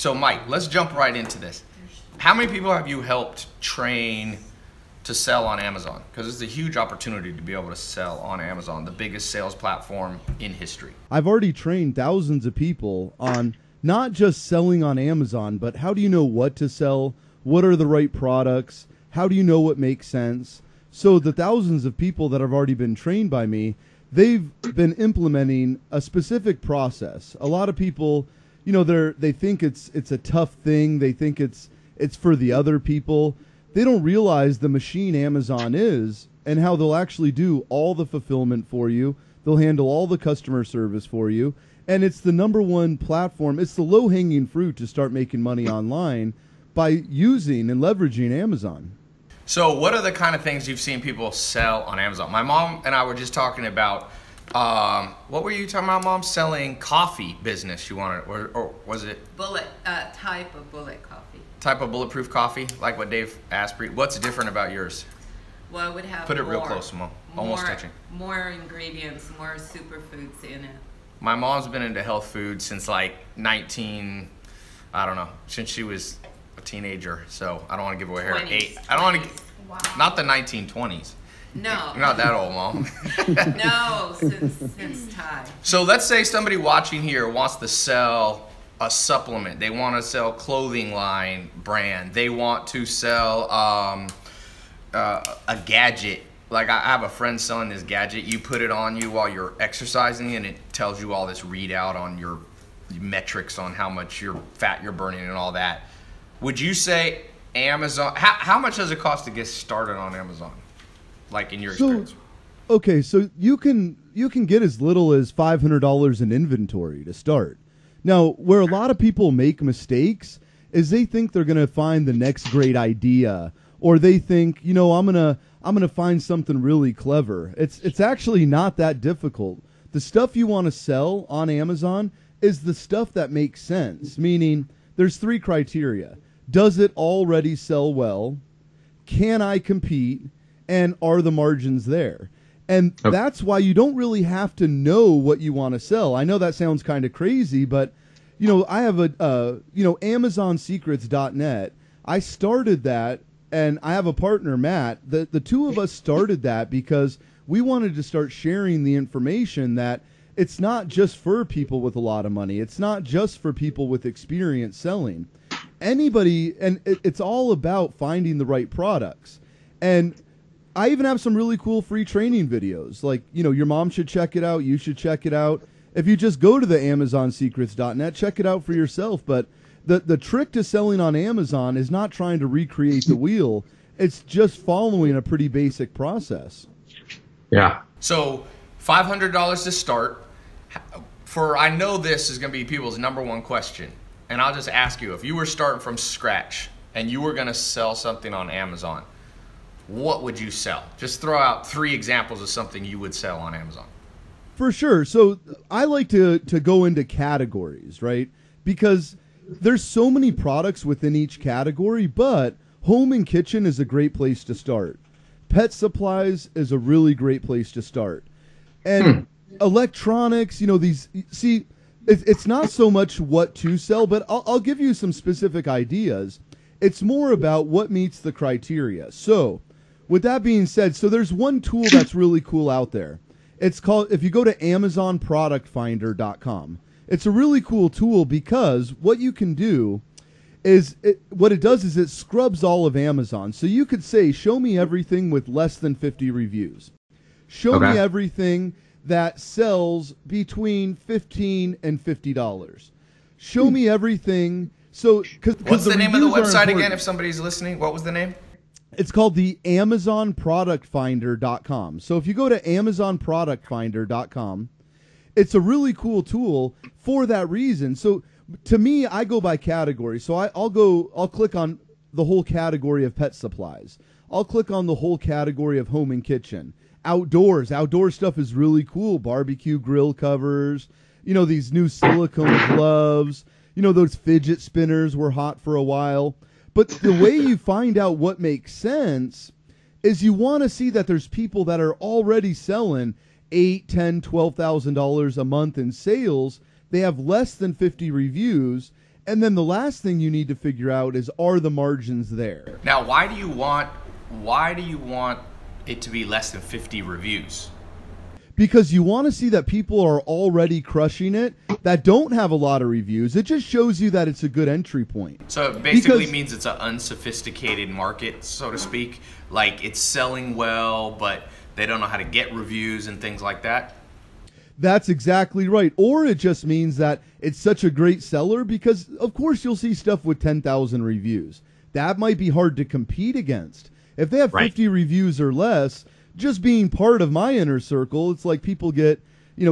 So Mike, let's jump right into this. How many people have you helped train to sell on Amazon? Because it's a huge opportunity to be able to sell on Amazon, the biggest sales platform in history. I've already trained thousands of people on not just selling on Amazon, but how do you know what to sell? What are the right products? How do you know what makes sense? So the thousands of people that have already been trained by me, they've been implementing a specific process. A lot of people, you know, they think it's a tough thing. They think it's for the other people. They don't realize the machine Amazon is and how they'll actually do all the fulfillment for you. They'll handle all the customer service for you. And it's the #1 platform. It's the low-hanging fruit to start making money online by using and leveraging Amazon. So what are the kind of things you've seen people sell on Amazon? My mom and I were just talking about, what were you talking about, Mom? Selling coffee business you wanted, or was it? Type of bullet coffee. Type of bulletproof coffee, like what Dave asked. What's different about yours? Well, it would have Put it real close, Mom. Almost touching. More ingredients, more superfoods in it. My mom's been into health food since like since she was a teenager. So I don't want to give away her age. I don't want to. Wow. Not the 1920s. No. You're not that old, Mom. No, since time. So let's say somebody watching here wants to sell a supplement. They want to sell clothing line brand. They want to sell a gadget. Like I have a friend selling this gadget. You put it on you while you're exercising, and it tells you all this readout on your metrics on how much fat you're burning and all that. Would you say Amazon? How much does it cost to get started on Amazon? Like in your experience? Okay, so you can get as little as $500 in inventory to start. Now, where a lot of people make mistakes is they think they're going to find the next great idea, or they think, you know, I'm gonna find something really clever. It's actually not that difficult. The stuff you want to sell on Amazon is the stuff that makes sense, meaning there's 3 criteria. Does it already sell well? Can I compete? And are the margins there? And that's why you don't really have to know what you want to sell. I know that sounds kind of crazy, but you know, I have AmazonSecrets.net. I started that, and I have a partner, Matt. The two of us started that because we wanted to start sharing the information that it's not just for people with a lot of money. It's not just for people with experience selling. Anybody, and it's all about finding the right products. And I even have some really cool free training videos. Like, you know, your mom should check it out. You should check it out. If you just go to the AmazonSecrets.net, check it out for yourself. But the trick to selling on Amazon is not trying to recreate the wheel. It's just following a pretty basic process. Yeah. So $500 to start. I know this is going to be people's #1 question. And I'll just ask you, if you were starting from scratch and you were going to sell something on Amazon, what would you sell? Just throw out 3 examples of something you would sell on Amazon. For sure. So I like to go into categories, right? Because there's so many products within each category, but home and kitchen is a great place to start. Pet supplies is a really great place to start. And electronics, you know, it's not so much what to sell, but I'll give you some specific ideas. It's more about what meets the criteria. So with that being said, so there's one tool that's really cool out there. It's called, if you go to AmazonProductFinder.com, it's a really cool tool because what you can do is, what it does is it scrubs all of Amazon. So you could say, show me everything with less than 50 reviews. Show me everything that sells between $15 and $50. Show me everything. So, what's the name of the website again? If somebody's listening, what was the name? It's called the AmazonProductFinder.com. So if you go to AmazonProductFinder.com, it's a really cool tool for that reason. So to me, I go by category. So I'll click on the whole category of pet supplies. I'll click on the whole category of home and kitchen. Outdoors stuff is really cool. Barbecue grill covers, you know, these new silicone gloves, you know, those fidget spinners were hot for a while. But the way you find out what makes sense is you want to see that there's people that are already selling $8,000, $10,000, $12,000 a month in sales. They have less than 50 reviews, And then the last thing you need to figure out is, are the margins there? Now, why do you want it to be less than 50 reviews? Because you want to see that people are already crushing it that don't have a lot of reviews. It just shows you that it's a good entry point. So it basically means it's an unsophisticated market, so to speak. Like, it's selling well, but they don't know how to get reviews and things like that. That's exactly right. Or it just means that it's such a great seller because, of course, you'll see stuff with 10,000 reviews. That might be hard to compete against. If they have 50 reviews or less, just being part of my inner circle, it's like people get,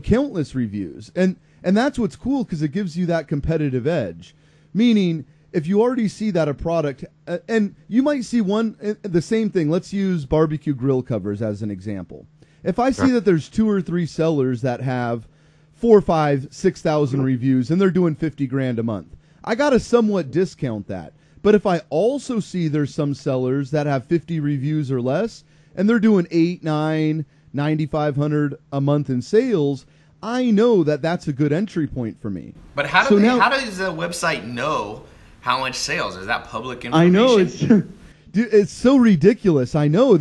countless reviews. And that's what's cool because it gives you that competitive edge. Meaning, if you already see that a product, and you might see the same thing. Let's use barbecue grill covers as an example. If I see that there's 2 or 3 sellers that have 4, 5, 6,000 reviews and they're doing 50 grand a month, I got to somewhat discount that. But if I also see there's some sellers that have 50 reviews or less and they're doing 8, 9, 9,500 a month in sales, I know that that's a good entry point for me. But how does the website know how much sales? Is that public information? I know it's so ridiculous. I know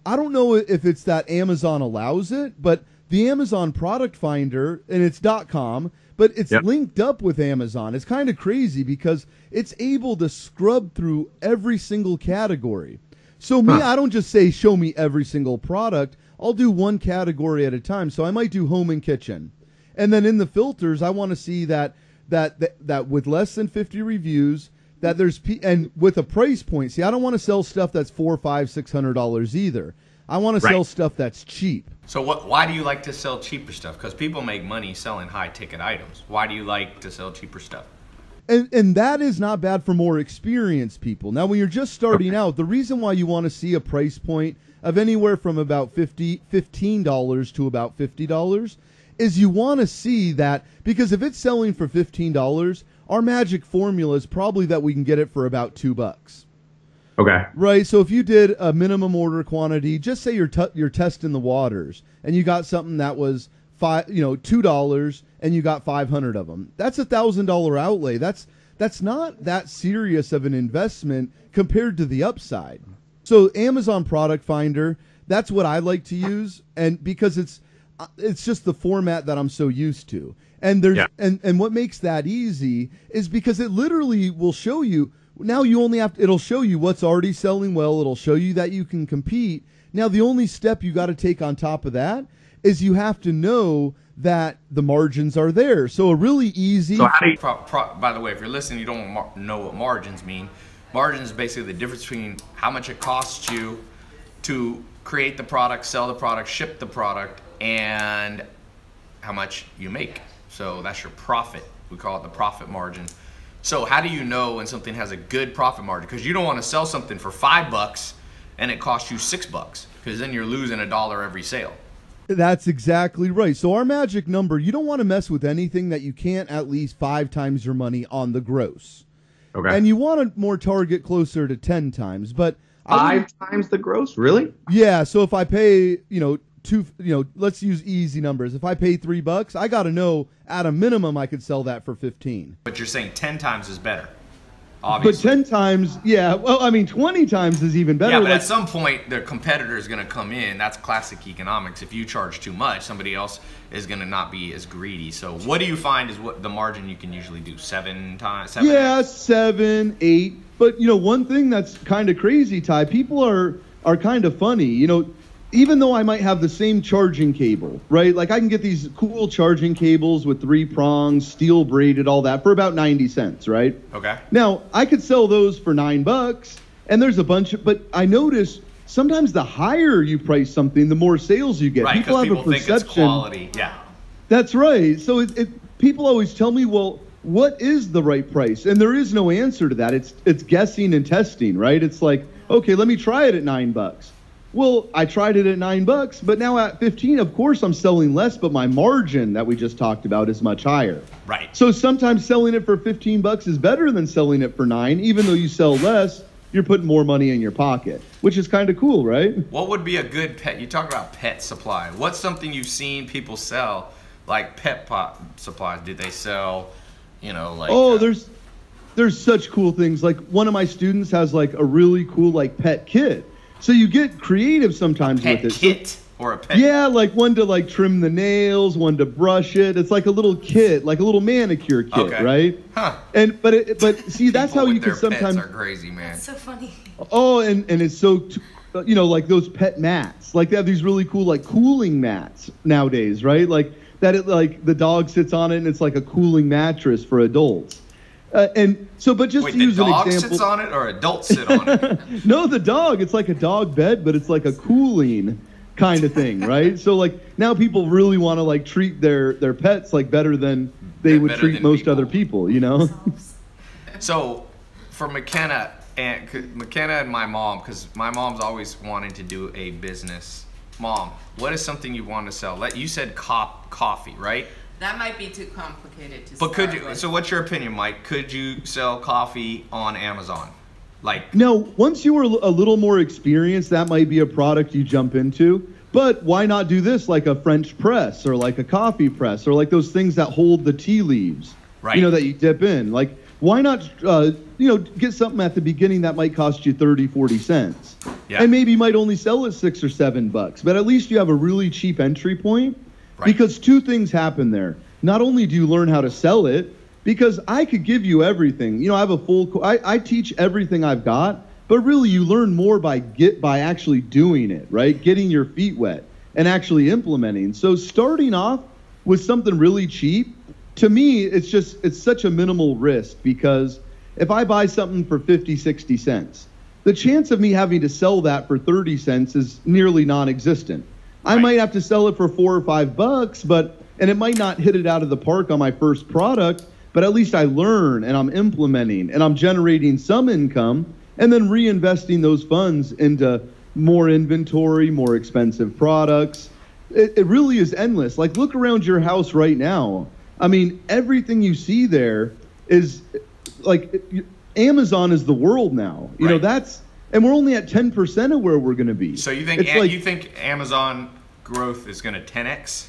I don't know if it's that Amazon allows it, but the Amazon product finder, and it's .com, but it's linked up with Amazon. It's kind of crazy because it's able to scrub through every single category. So I don't just say, show me every single product. I'll do one category at a time. So I might do home and kitchen. And then in the filters, I want to see that with less than 50 reviews, that there's and with a price point. See, I don't want to sell stuff that's $400, $500, $600 either. I want to sell stuff that's cheap. So why do you like to sell cheaper stuff? Because people make money selling high ticket items. Why do you like to sell cheaper stuff? And that is not bad for more experienced people. Now, when you're just starting out, the reason why you want to see a price point of anywhere from about $15 to about $50 is you want to see that, because if it's selling for $15, our magic formula is probably that we can get it for about $2. Okay. Right. So if you did a minimum order quantity, just say you're testing the waters, and you got something that was $2, and you got 500 of them. That's $1,000 outlay. That's not that serious of an investment compared to the upside. So Amazon Product Finder, that's what I like to use, and because it's just the format that I'm so used to. And there's and what makes that easy is because it literally will show you. Now you only it'll show you what's already selling well. It'll show you that you can compete. Now the only step you got to take on top of that is you have to know that the margins are there. So a really easy. So how do you, by the way, if you're listening, you don't know what margins mean. Margins is basically the difference between how much it costs you to create the product, sell the product, ship the product, and how much you make. So that's your profit. We call it the profit margin. So how do you know when something has a good profit margin? Because you don't want to sell something for $5 and it costs you $6, because then you're losing $1 every sale. That's exactly right. So our magic number, you don't want to mess with anything that you can't at least 5 times your money on the gross. Okay. And you want to more target closer to 10 times, but 5 times the gross, really? Yeah. So if I pay, let's use easy numbers. If I pay $3, I got to know at a minimum I could sell that for 15. But you're saying 10 times is better, obviously. But 10 times, yeah. Well, I mean, 20 times is even better. Yeah, but at some point, their competitor is going to come in. That's classic economics. If you charge too much, somebody else is going to not be as greedy. So what do you find is what the margin you can usually do? 7 times? 7, 8. But, one thing that's kind of crazy, Ty, people are kind of funny. Even though I might have the same charging cable, right? Like I can get these cool charging cables with 3 prongs, steel braided, all that for about 90 cents, right? Okay. Now, I could sell those for $9, and there's a bunch of, but I notice sometimes the higher you price something, the more sales you get. Right, people have people a perception. think it's quality. Yeah. That's right. So people always tell me, well, what is the right price? And there is no answer to that. It's guessing and testing, right? It's like, okay, let me try it at $9. Well, I tried it at $9, but now at 15, of course I'm selling less, but my margin that we just talked about is much higher. Right. So sometimes selling it for $15 is better than selling it for $9. Even though you sell less, you're putting more money in your pocket, which is kind of cool, right? What would be a good pet? You talk about pet supply. What's something you've seen people sell, like pet pot supplies? Do they sell You know, like there's such cool things. Like one of my students has like a really cool like pet kit. So you get creative sometimes pet with it. Kit or a pet. Yeah, like one to like trim the nails, one to brush it. It's like a little kit, like a little manicure kit, right? Huh. And but see, that's how you can sometimes. Pets are crazy, man. That's so funny. Oh, and it's so, like those pet mats. Like they have these really cool like cooling mats nowadays, right? Like that, like the dog sits on it and it's like a cooling mattress for adults. And so, but just Wait, to use an example. the dog sits on it or adults sit on it? No, the dog. It's like a dog bed, but it's like a cooling kind of thing, right? So like now people really want to like treat their pets like better than they would treat most other people, you know? So for McKenna and my mom, because my mom's always wanting to do a business. Mom, what is something you want to sell? You said coffee, right? That might be too complicated to But start could you? with. So what's your opinion, Mike? Could you sell coffee on Amazon? Like now, once you were a little more experienced, that might be a product you jump into. But why not do this like a French press or like a coffee press or like those things that hold the tea leaves, right? You know, that you dip in. Like, why not, get something at the beginning that might cost you 30, 40 cents. Yeah. And maybe you might only sell it $6 or $7, but at least you have a really cheap entry point. Right. Because two things happen there. Not only do you learn how to sell it, because I could give you everything. You know, I have I teach everything I've got, but really you learn more by actually doing it, right? Getting your feet wet and actually implementing. So starting off with something really cheap, to me, it's such a minimal risk, because if I buy something for 50, 60 cents, the chance of me having to sell that for 30 cents is nearly non-existent. I might have to sell it for $4 or $5, and it might not hit it out of the park on my first product, but at least I learn and I'm implementing and I'm generating some income and then reinvesting those funds into more inventory, more expensive products. It really is endless. Like, look around your house right now. I mean, everything you see there is like Amazon is the world now. You know, and we're only at 10% of where we're going to be. So you think Amazon growth is going to 10x?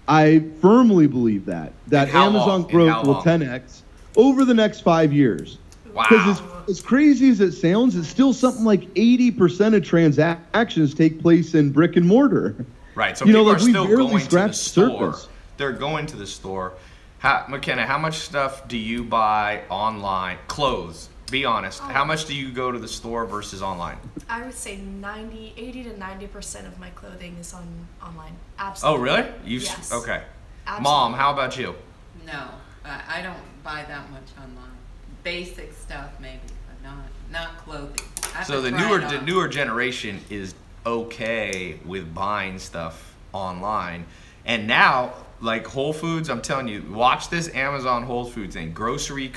I firmly believe that Amazon growth will 10x over the next 5 years. Wow. Because as crazy as it sounds, it's still something like 80% of transactions take place in brick and mortar. Right. So people are still going to the store. Surface. They're going to the store. McKenna, how much stuff do you buy online? Clothes. Be honest. How much do you go to the store versus online? I would say 80 to 90% of my clothing is online. Absolutely. Oh, really? Yes. Okay. Absolutely. Mom, how about you? No, I don't buy that much online. Basic stuff maybe, but not clothing. So the newer generation is okay with buying stuff online, and now like Whole Foods, I'm telling you, watch this Amazon Whole Foods thing. Grocery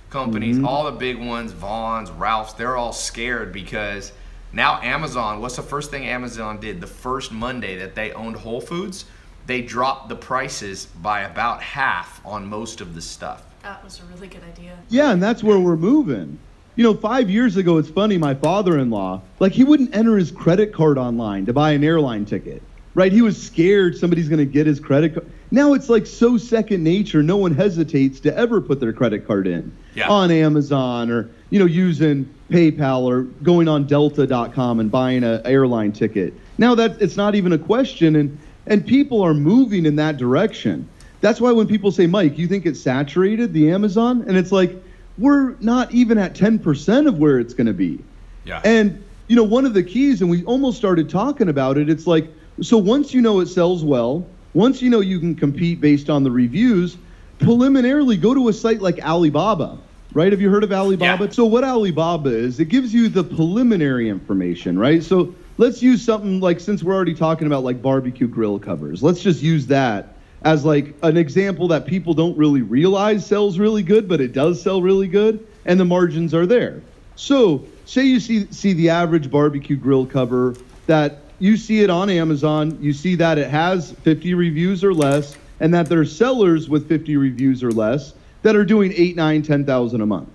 companies, all the big ones, Vaughn's, Ralph's, they're all scared because now Amazon, what's the first thing Amazon did? The first Monday that they owned Whole Foods, they dropped the prices by about half on most of the stuff. That was a really good idea. Yeah, and that's where we're moving. You know, 5 years ago, it's funny, my father-in-law, like he wouldn't enter his credit card online to buy an airline ticket, right? He was scared somebody's going to get his credit card. Now it's like so second nature, no one hesitates to ever put their credit card in on Amazon or, using PayPal or going on Delta.com and buying an airline ticket. Now it's not even a question, and people are moving in that direction. That's why when people say, Mike, you think it's saturated, the Amazon? And it's like, we're not even at 10% of where it's going to be. Yeah. And, one of the keys, and we almost started talking about it, it's like, so once you know it sells well, once you know you can compete based on the reviews, preliminarily go to a site like Alibaba, right? Have you heard of Alibaba? Yeah. So what Alibaba is, it gives you the preliminary information, right? So let's use something like, since we're already talking about like barbecue grill covers, let's just use that as like an example that people don't really realize sells really good, but it does sell really good, and the margins are there. So say you see the average barbecue grill cover that you see it on Amazon, you see that it has 50 reviews or less, and that there are sellers with 50 reviews or less that are doing 8, 9, 10,000 a month.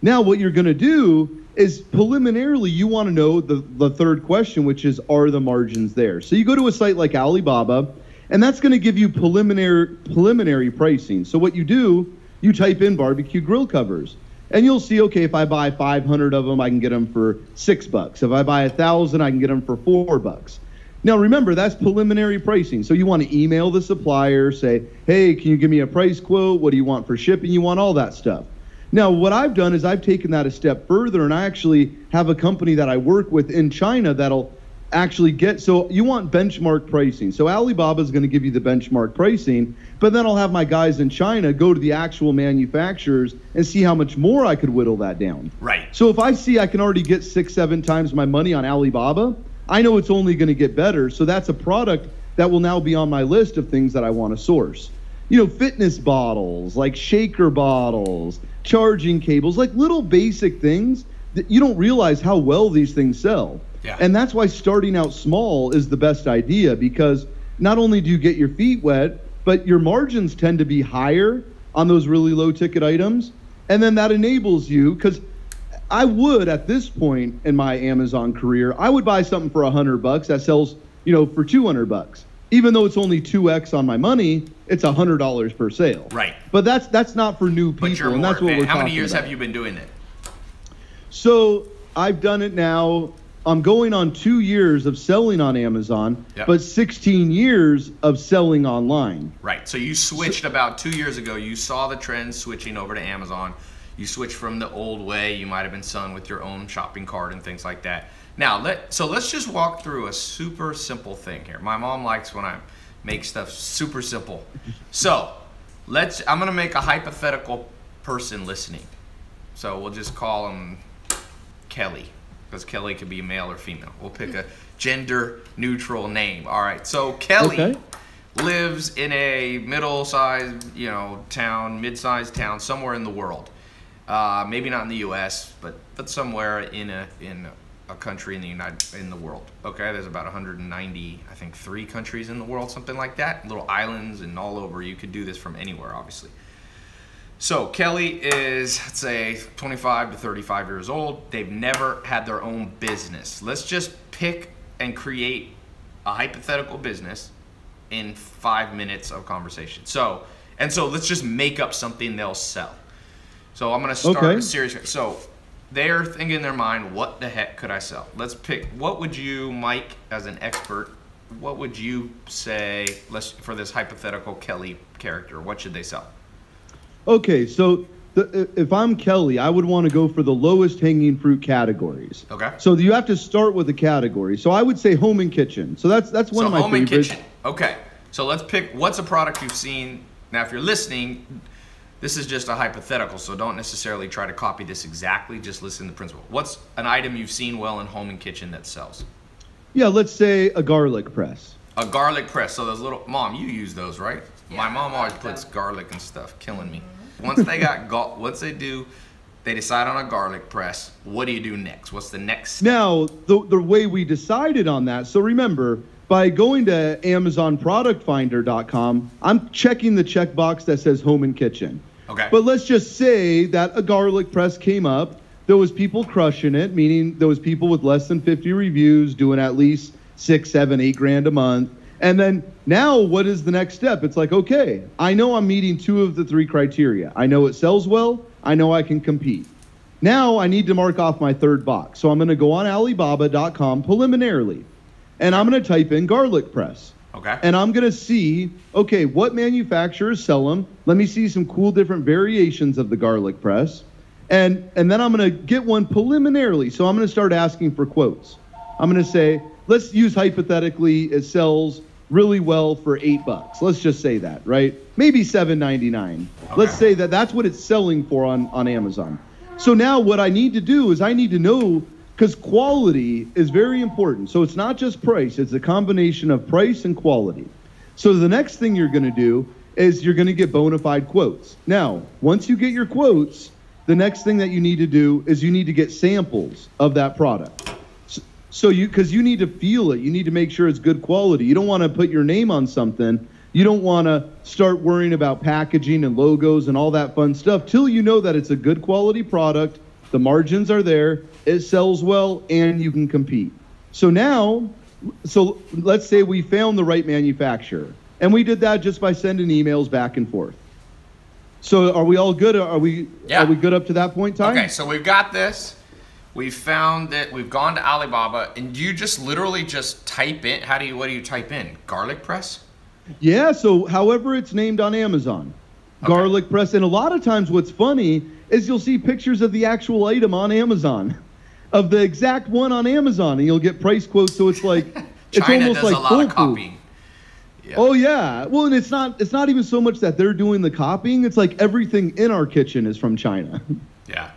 Now what you're going to do is preliminarily you want to know the third question, which is, are the margins there? So you go to a site like Alibaba, and that's going to give you preliminary pricing. So what you do, You type in barbecue grill covers, and you'll see, okay, if I buy 500 of them, I can get them for $6. If I buy 1,000, I can get them for $4. Now, remember, that's preliminary pricing. So you want to email the supplier, say, hey, can you give me a price quote? What do you want for shipping? You want all that stuff. Now, what I've done is I've taken that a step further, and I actually have a company that I work with in China that'll actually get, so you want benchmark pricing. So Alibaba is going to give you the benchmark pricing, but then I'll have my guys in China go to the actual manufacturers and see how much more I could whittle that down. Right. So if I see I can already get 6-7 times my money on Alibaba, I know it's only going to get better. So that's a product that will now be on my list of things that I want to source. You know, fitness bottles, like shaker bottles, charging cables, like little basic things that you don't realize how well these things sell. Yeah. And that's why starting out small is the best idea, because not only do you get your feet wet, but your margins tend to be higher on those really low ticket items. And then that enables you, because I would, at this point in my Amazon career, I would buy something for $100 that sells, you know, for $200. Even though it's only 2x on my money, it's $100 per sale. Right. But that's not for new people, But you're and more that's what we're advanced. How many talking years about. have you been doing it? So I've done it now. I'm going on 2 years of selling on Amazon, Yep. but 16 years of selling online. Right. So you switched about 2 years ago. You saw the trend switching over to Amazon. You switched from the old way. You might have been selling with your own shopping cart and things like that. Now, let's just walk through a super simple thing here. My mom likes when I make stuff super simple. So I'm going to make a hypothetical person listening. So we'll just call him Kelly, because Kelly could be male or female. We'll pick a gender neutral name. All right. So Kelly lives in a middle-sized, town, mid-sized town somewhere in the world. Maybe not in the U.S., but somewhere in a country in the world. Okay, there's about 190, I think, 3 countries in the world, something like that. Little islands and all over. You could do this from anywhere, obviously. So Kelly is, let's say, 25 to 35 years old. They've never had their own business. Let's just pick and create a hypothetical business in 5 minutes of conversation. So let's just make up something they'll sell. So I'm going to start a series. So they're thinking in their mind, what the heck could I sell? Let's pick, what would you, Mike, as an expert, what would you say for this hypothetical Kelly character? What should they sell? Okay, so if I'm Kelly, I would want to go for the lowest hanging fruit categories. Okay. So you have to start with a category. So I would say home and kitchen. So that's one of my favorites. Home and kitchen. Okay. So let's pick, what's a product you've seen? Now, if you're listening, this is just a hypothetical, so don't necessarily try to copy this exactly. Just listen to the principle. What's an item you've seen well in home and kitchen that sells? Yeah, let's say a garlic press. A garlic press. So those little, Mom, you use those, right? Yeah, My mom always puts garlic and stuff, killing me. Once they decide on a garlic press, what do you do next? What's the next step? Now, the way we decided on that, so remember, by going to AmazonProductFinder.com, I'm checking the checkbox that says home and kitchen. Okay. But let's just say that a garlic press came up. There was people crushing it, meaning there was people with less than 50 reviews doing at least 6, 7, 8 grand a month. And then now what is the next step? It's like, okay, I know I'm meeting 2 of the 3 criteria. I know it sells well. I know I can compete. Now I need to mark off my 3rd box. So I'm going to go on Alibaba.com preliminarily, and I'm going to type in garlic press. Okay. And I'm going to see, okay, what manufacturers sell them. Let me see some cool different variations of the garlic press. And then I'm going to get one preliminarily. So I'm going to start asking for quotes. I'm going to say, let's use hypothetically, it sells really well for $8. Let's just say that, right? Maybe $7.99. Okay. Let's say that that's what it's selling for on Amazon. So now what I need to do is I need to know, because quality is very important. So it's not just price, it's a combination of price and quality. So the next thing you're going to do is you're going to get bona fide quotes. Now, once you get your quotes, the next thing that you need to do is you need to get samples of that product. So because you need to feel it, you need to make sure it's good quality. You don't want to put your name on something. You don't want to start worrying about packaging and logos and all that fun stuff till you know that it's a good quality product, the margins are there, it sells well, and you can compete. So let's say we found the right manufacturer, and we did that just by sending emails back and forth. So are we all good? Are we Yeah. good up to that point, Ty? Okay, so we've got this. We found that we've gone to Alibaba, and do you just literally just type in? What do you type in? Garlic press? Yeah, so however it's named on Amazon. Okay. Garlic press. And a lot of times what's funny is you'll see pictures of the actual item on Amazon, of the exact one on Amazon, and you'll get price quotes. So it's like it's China almost does like a lot of foolproof. copying. Yeah. Oh yeah. Well, and it's not even so much that they're doing the copying. It's like everything in our kitchen is from China. Yeah.